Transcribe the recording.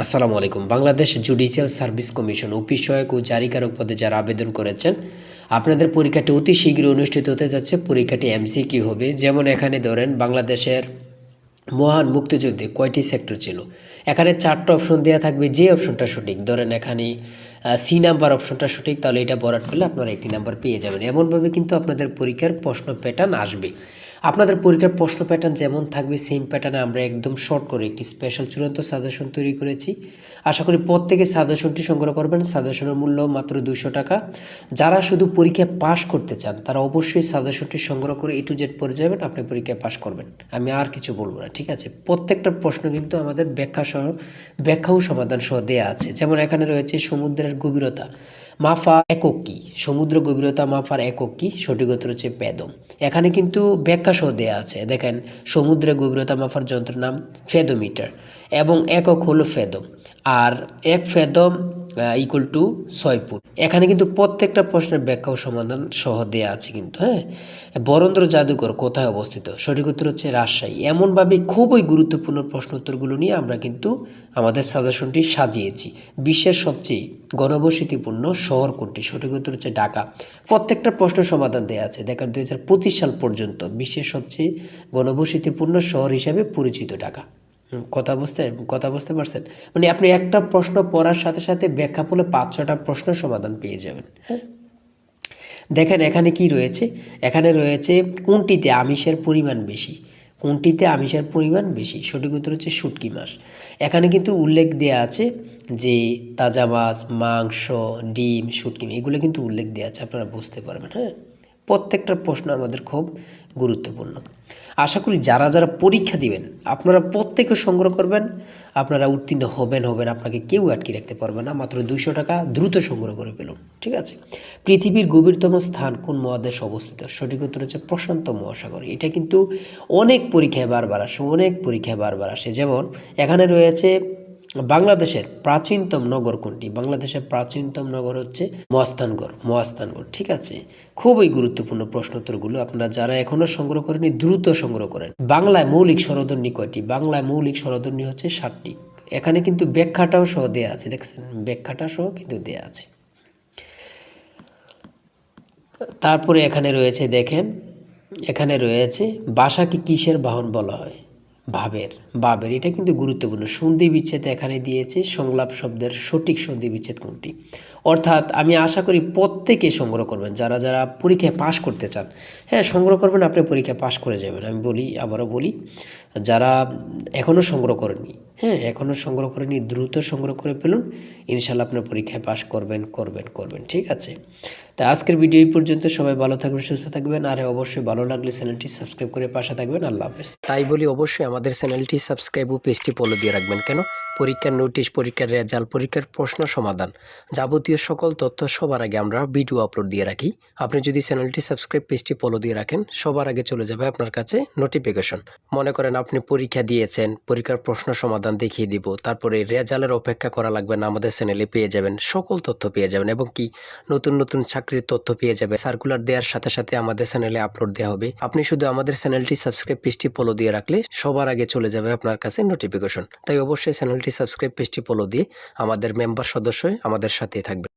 আসসালামু আলাইকুম। Bangladesh judicial service commission office সহায়ক ও জারিকারক পদে যারা আবেদন করেছেন, আপনাদের পরীক্ষাটি অতি শীঘ্রই অনুষ্ঠিত হতে যাচ্ছে। পরীক্ষাটি এমসিকিউ হবে। যেমন এখানে ধরেন বাংলাদেশের মহান মুক্তিযুদ্ধে কয়টি সেক্টর ছিল, এখানে 4টা অপশন দেওয়া থাকবে। যে অপশনটা সঠিক, ধরেন এখানে সি নাম্বার অপশনটা সঠিক, তাহলে এটা ভরাট করলে আপনারা একটি নাম্বার পেয়ে যাবেন। এমনভাবে কিন্তু আপনাদের পরীক্ষার প্রশ্ন প্যাটার্ন আসবে। আপনাদের পরীক্ষার প্রশ্ন প্যাটার্ন যেমন থাকবে সেম প্যাটার্নে আমরা একদম শর্ট করে একটি স্পেশাল চূড়ান্ত সাজেশন তৈরি করেছি। আশা করি প্রত্যেকে সাজেশনটি সংগ্রহ করবেন। সাজেশনের মূল্য মাত্র 200 টাকা। যারা শুধু পরীক্ষায় পাশ করতে চান তারা অবশ্যই সাজেশনটি সংগ্রহ করে A to Z পড়ে যাবেন, আপনি পরীক্ষায় পাশ করবেন। আমি আর কিছু বলবো না, ঠিক আছে? প্রত্যেকটা প্রশ্ন কিন্তু আমাদের ব্যাখ্যা ও সমাধান সহ দেয়া আছে। যেমন এখানে রয়েছে সমুদ্রের গভীরতা মাফা একক কী, সমুদ্র গভীরতা মাফার একক কী, সঠিক উত্তর হচ্ছে প্যাদম। এখানে কিন্তু ব্যাখ্যা সহ দেওয়া আছে। দেখেন, সমুদ্রের গভীরতা মাফার যন্ত্রের নাম ফেদোমিটার এবং একক হলো ফেদম, আর 1 ফেদম ইকুয়াল টু 6 ফুট। এখানে কিন্তু প্রত্যেকটা প্রশ্নের ব্যাখ্যা ও সমাধান সহ দেওয়া আছে কিন্তু। হ্যাঁ, বরেন্দ্র জাদুঘর কোথায় অবস্থিত, সঠিক উত্তর হচ্ছে রাজশাহী। এমনভাবে খুবই গুরুত্বপূর্ণ প্রশ্ন উত্তরগুলো নিয়ে আমরা কিন্তু আমাদের সাজেশনটি সাজিয়েছি। বিশ্বের সবচেয়ে ঘনবসতিপূর্ণ শহর কোনটি, সঠিক উত্তর হচ্ছে ঢাকা। প্রত্যেকটা প্রশ্ন সমাধান দেওয়া আছে। দেখেন 2025 সাল পর্যন্ত বিশ্বের সবচেয়ে ঘনবসতিপূর্ণ শহর হিসাবে পরিচিত ঢাকা। কথা বুঝতে পারছেন? মানে আপনি একটা প্রশ্ন পড়ার সাথে সাথে ব্যাখ্যা পড়লে 5-6টা প্রশ্ন সমাধান পেয়ে যাবেন। হ্যাঁ, দেখেন এখানে কি রয়েছে। এখানে রয়েছে কোনটিতে আমিষের পরিমাণ বেশি, কোনটিতে আমিষের পরিমাণ বেশি, সঠিক উত্তর হচ্ছে শুটকি মাছ। এখানে কিন্তু উল্লেখ দেওয়া আছে যে তাজা মাছ, মাংস, ডিম, শুটকি এগুলো কিন্তু উল্লেখ দেওয়া আছে, আপনারা বুঝতে পারবেন। হ্যাঁ, প্রত্যেকটা প্রশ্ন আমাদের খুব গুরুত্বপূর্ণ। আশা করি যারা যারা পরীক্ষা দিবেন আপনারা প্রত্যেকে সংগ্রহ করবেন, আপনারা উত্তীর্ণ হবেন। আপনাকে কেউ আটকে রাখতে পারবে না। মাত্র 200 টাকা, দ্রুত সংগ্রহ করে ফেলুন, ঠিক আছে? পৃথিবীর গভীরতম স্থান কোন মহাদেশে অবস্থিত, সঠিক উত্তর হচ্ছে প্রশান্ত মহাসাগর। এটা কিন্তু অনেক পরীক্ষায় বারবার আসে। যেমন এখানে রয়েছে বাংলাদেশের প্রাচীনতম নগর কোনটি, বাংলাদেশের প্রাচীনতম নগর হচ্ছে মহাস্থানগড়, ঠিক আছে? খুবই গুরুত্বপূর্ণ প্রশ্ন উত্তরগুলো আপনারা যারা এখনো সংগ্রহ করেনি দ্রুত সংগ্রহ করেন। বাংলায় মৌলিক স্বরধ্বনি কয়টি, বাংলায় মৌলিক স্বরধ্বনি হচ্ছে 7টি। এখানে কিন্তু ব্যাখ্যাটাও সহ দেয়া আছে, দেখছেন ব্যাখ্যাটা সহ কিন্তু দেয়া আছে। তারপরে এখানে রয়েছে, দেখেন এখানে রয়েছে ভাষাকে কিসের বাহন বলা হয়, ভাবের। এটা কিন্তু গুরুত্বপূর্ণ। সন্ধি বিচ্ছেদ এখানে দিয়েছে, সংলাপ শব্দের সঠিক সন্ধি বিচ্ছেদ কোনটি। অর্থাৎ আমি আশা করি প্রত্যেকে সংগ্রহ করবেন, যারা যারা পরীক্ষায় পাশ করতে চান। হ্যাঁ, সংগ্রহ করবেন, আপনি পরীক্ষায় পাশ করে যাবেন। আমি আবারও বলি, যারা এখনও সংগ্রহ করেনি, হ্যাঁ এখনও সংগ্রহ করেনি, দ্রুত সংগ্রহ করে ফেলুন। ইনশাল্লাহ আপনার পরীক্ষায় পাশ করবেন, ঠিক আছে? তা আজকের ভিডিও এই পর্যন্ত। সবাই ভালো থাকবেন, সুস্থ থাকবেন, আর অবশ্যই ভালো লাগলে চ্যানেলটি সাবস্ক্রাইব করে পাশে থাকবেন। আল্লাহ হাফেজ। তাই বলি অবশ্যই আমাদের চ্যানেলটি সাবস্ক্রাইব ও পেজটি ফলো দিয়ে রাখবেন। কেন? পরীক্ষার নোটিশ, পরীক্ষার রেজাল্ট, পরীক্ষার প্রশ্ন সমাধান, যাবতীয় সকল তথ্য সবার আগে আমরা ভিডিও আপলোড দিয়ে রাখি। আপনি যদি চ্যানেলটি সাবস্ক্রাইব, পেজটি ফলো দিয়ে রাখেন, সবার আগে চলে যাবে আপনার কাছে নোটিফিকেশন। মনে করেন আপনি পরীক্ষা দিয়েছেন, পরীক্ষার প্রশ্ন সমাধান দেখিয়ে দিব, তারপরে রেজাল্টের অপেক্ষা করা লাগবে না, আমাদের চ্যানেলে পেয়ে যাবেন, সকল তথ্য পেয়ে যাবেন। এবং কি নতুন নতুন চাকরির তথ্য পেয়ে যাবে। সার্কুলার দেওয়ার সাথে সাথে আমাদের চ্যানেলে আপলোড দেওয়া হবে। আপনি শুধু আমাদের চ্যানেলটি সাবস্ক্রাইব, পেজটি ফলো দিয়ে রাখলে সবার আগে চলে যাবে আপনার কাছে নোটিফিকেশন। তাই অবশ্যই চ্যানেলটি সাবস্ক্রাইব, পেজটি ফলো দিয়ে আমাদের মেম্বার সদস্য হয়ে আমাদের সাথেই থাকবে।